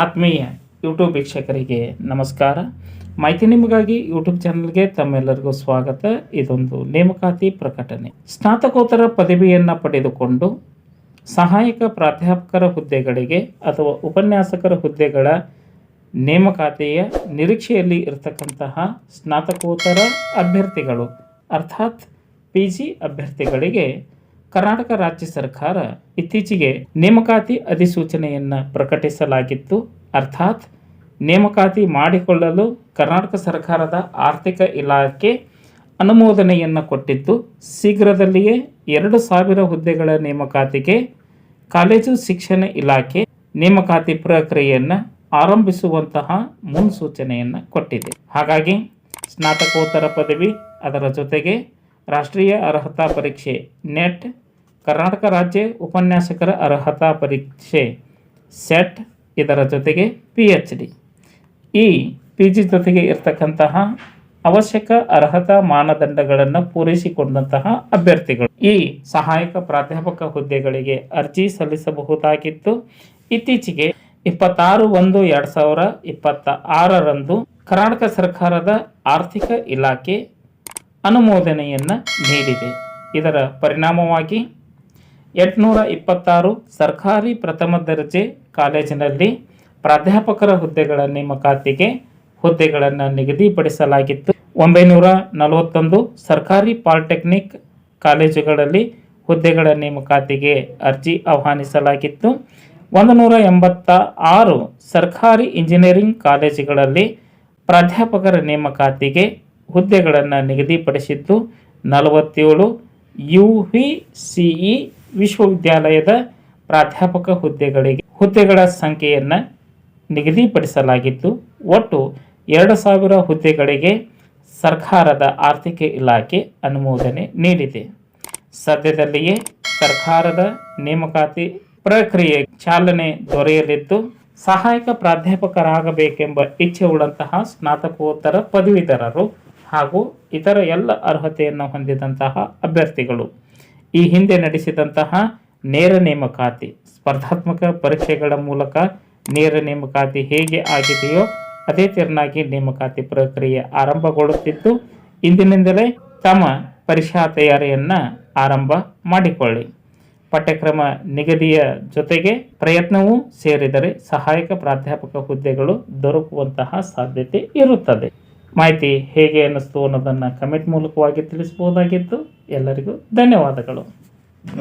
ಆತ್ಮೀಯ ಯೂಟ್ಯೂಬ್ ವೀಕ್ಷಕರಿಗೆ ನಮಸ್ಕಾರ. ಮಾಹಿತಿ ನಿಮಗಾಗಿ ಯೂಟ್ಯೂಬ್ ಚಾನಲ್ಗೆ ತಮ್ಮೆಲ್ಲರಿಗೂ ಸ್ವಾಗತ. ಇದೊಂದು ನೇಮಕಾತಿ ಪ್ರಕಟಣೆ. ಸ್ನಾತಕೋತ್ತರ ಪದವಿಯನ್ನು ಪಡೆದುಕೊಂಡು ಸಹಾಯಕ ಪ್ರಾಧ್ಯಾಪಕರ ಹುದ್ದೆಗಳಿಗೆ ಅಥವಾ ಉಪನ್ಯಾಸಕರ ಹುದ್ದೆಗಳ ನೇಮಕಾತಿಯ ನಿರೀಕ್ಷೆಯಲ್ಲಿ ಇರತಕ್ಕಂತಹ ಸ್ನಾತಕೋತ್ತರ ಅಭ್ಯರ್ಥಿಗಳು ಅರ್ಥಾತ್ PG ಅಭ್ಯರ್ಥಿಗಳಿಗೆ ಕರ್ನಾಟಕ ರಾಜ್ಯ ಸರ್ಕಾರ ಇತ್ತೀಚೆಗೆ ನೇಮಕಾತಿ ಅಧಿಸೂಚನೆಯನ್ನು ಪ್ರಕಟಿಸಲಾಗಿತ್ತು. ಅರ್ಥಾತ್ ನೇಮಕಾತಿ ಮಾಡಿಕೊಳ್ಳಲು ಕರ್ನಾಟಕ ಸರ್ಕಾರದ ಆರ್ಥಿಕ ಇಲಾಖೆ ಅನುಮೋದನೆಯನ್ನು ಕೊಟ್ಟಿದ್ದು, ಶೀಘ್ರದಲ್ಲಿಯೇ 2,000 ಹುದ್ದೆಗಳ ನೇಮಕಾತಿಗೆ ಕಾಲೇಜು ಶಿಕ್ಷಣ ಇಲಾಖೆ ನೇಮಕಾತಿ ಪ್ರಕ್ರಿಯೆಯನ್ನು ಆರಂಭಿಸುವಂತಹ ಮುನ್ಸೂಚನೆಯನ್ನು ಕೊಟ್ಟಿದೆ. ಹಾಗಾಗಿ ಸ್ನಾತಕೋತ್ತರ ಪದವಿ, ಅದರ ಜೊತೆಗೆ ರಾಷ್ಟ್ರೀಯ ಅರ್ಹತಾ ಪರೀಕ್ಷೆ ನೆಟ್, ಕರ್ನಾಟಕ ರಾಜ್ಯ ಉಪನ್ಯಾಸಕರ ಅರ್ಹತಾ ಪರೀಕ್ಷೆ ಸೆಟ್, ಇದರ ಜೊತೆಗೆ PhD, ಈ PG ಜೊತೆಗೆ ಇರತಕ್ಕಂತಹ ಅವಶ್ಯಕ ಅರ್ಹತಾ ಮಾನದಂಡಗಳನ್ನು ಪೂರೈಸಿಕೊಂಡಂತಹ ಅಭ್ಯರ್ಥಿಗಳು ಈ ಸಹಾಯಕ ಪ್ರಾಧ್ಯಾಪಕ ಹುದ್ದೆಗಳಿಗೆ ಅರ್ಜಿ ಸಲ್ಲಿಸಬಹುದಾಗಿತ್ತು. ಇತ್ತೀಚೆಗೆ 26/1/2026 ಕರ್ನಾಟಕ ಸರ್ಕಾರದ ಆರ್ಥಿಕ ಇಲಾಖೆ ಅನುಮೋದನೆಯನ್ನು ನೀಡಿದೆ. ಇದರ ಪರಿಣಾಮವಾಗಿ 826 ಸರ್ಕಾರಿ ಪ್ರಥಮ ದರ್ಜೆ ಕಾಲೇಜಿನಲ್ಲಿ ಪ್ರಾಧ್ಯಾಪಕರ ಹುದ್ದೆಗಳ ನೇಮಕಾತಿಗೆ ಹುದ್ದೆಗಳನ್ನು ನಿಗದಿಪಡಿಸಲಾಗಿತ್ತು. 941 ಸರ್ಕಾರಿ ಪಾಲಿಟೆಕ್ನಿಕ್ ಕಾಲೇಜುಗಳಲ್ಲಿ ಹುದ್ದೆಗಳ ನೇಮಕಾತಿಗೆ ಅರ್ಜಿ ಆಹ್ವಾನಿಸಲಾಗಿತ್ತು. 186 ಸರ್ಕಾರಿ ಇಂಜಿನಿಯರಿಂಗ್ ಕಾಲೇಜುಗಳಲ್ಲಿ ಪ್ರಾಧ್ಯಾಪಕರ ನೇಮಕಾತಿಗೆ ಹುದ್ದೆಗಳನ್ನು ನಿಗದಿಪಡಿಸಿದ್ದು, 47 UVCE ವಿಶ್ವವಿದ್ಯಾಲಯದ ಪ್ರಾಧ್ಯಾಪಕ ಹುದ್ದೆಗಳ ಸಂಖ್ಯೆಯನ್ನು ನಿಗದಿಪಡಿಸಲಾಗಿದ್ದು, ಒಟ್ಟು 2,000 ಹುದ್ದೆಗಳಿಗೆ ಸರ್ಕಾರದ ಆರ್ಥಿಕ ಇಲಾಖೆ ಅನುಮೋದನೆ ನೀಡಿದೆ. ಸದ್ಯದಲ್ಲಿಯೇ ಸರ್ಕಾರದ ನೇಮಕಾತಿ ಪ್ರಕ್ರಿಯೆ ಚಾಲನೆ ದೊರೆಯಲಿದ್ದು, ಸಹಾಯಕ ಪ್ರಾಧ್ಯಾಪಕರಾಗಬೇಕೆಂಬ ಇಚ್ಛೆ ಉಳ್ಳಂತಹ ಸ್ನಾತಕೋತ್ತರ ಪದವೀಧರರು ಹಾಗೂ ಇತರ ಎಲ್ಲ ಅರ್ಹತೆಯನ್ನು ಹೊಂದಿದಂತಹ ಅಭ್ಯರ್ಥಿಗಳು ಈ ಹಿಂದೆ ನಡೆಸಿದಂತಹ ನೇರ ನೇಮಕಾತಿ, ಸ್ಪರ್ಧಾತ್ಮಕ ಪರೀಕ್ಷೆಗಳ ಮೂಲಕ ನೇರ ನೇಮಕಾತಿ ಹೇಗೆ ಆಗಿದೆಯೋ ಅದೇ ತೆರನಾಗಿ ನೇಮಕಾತಿ ಪ್ರಕ್ರಿಯೆ ಆರಂಭಗೊಳ್ಳುತ್ತಿದ್ದು, ಇಂದಿನಿಂದಲೇ ತಮ್ಮ ಪರೀಕ್ಷಾ ತಯಾರಿಯನ್ನು ಆರಂಭ ಮಾಡಿಕೊಳ್ಳಿ. ಪಠ್ಯಕ್ರಮ ನಿಗದಿಯ ಜೊತೆಗೆ ಪ್ರಯತ್ನವೂ ಸೇರಿದರೆ ಸಹಾಯಕ ಪ್ರಾಧ್ಯಾಪಕ ಹುದ್ದೆಗಳು ದೊರಕುವಂತಹ ಸಾಧ್ಯತೆ ಇರುತ್ತದೆ. ಮಾಹಿತಿ ಹೇಗೆ ಅನ್ನಿಸ್ತು ಅನ್ನೋದನ್ನು ಕಮೆಂಟ್ ಮೂಲಕವಾಗಿ ತಿಳಿಸಬಹುದಾಗಿತ್ತು. ಎಲ್ಲರಿಗೂ ಧನ್ಯವಾದಗಳು.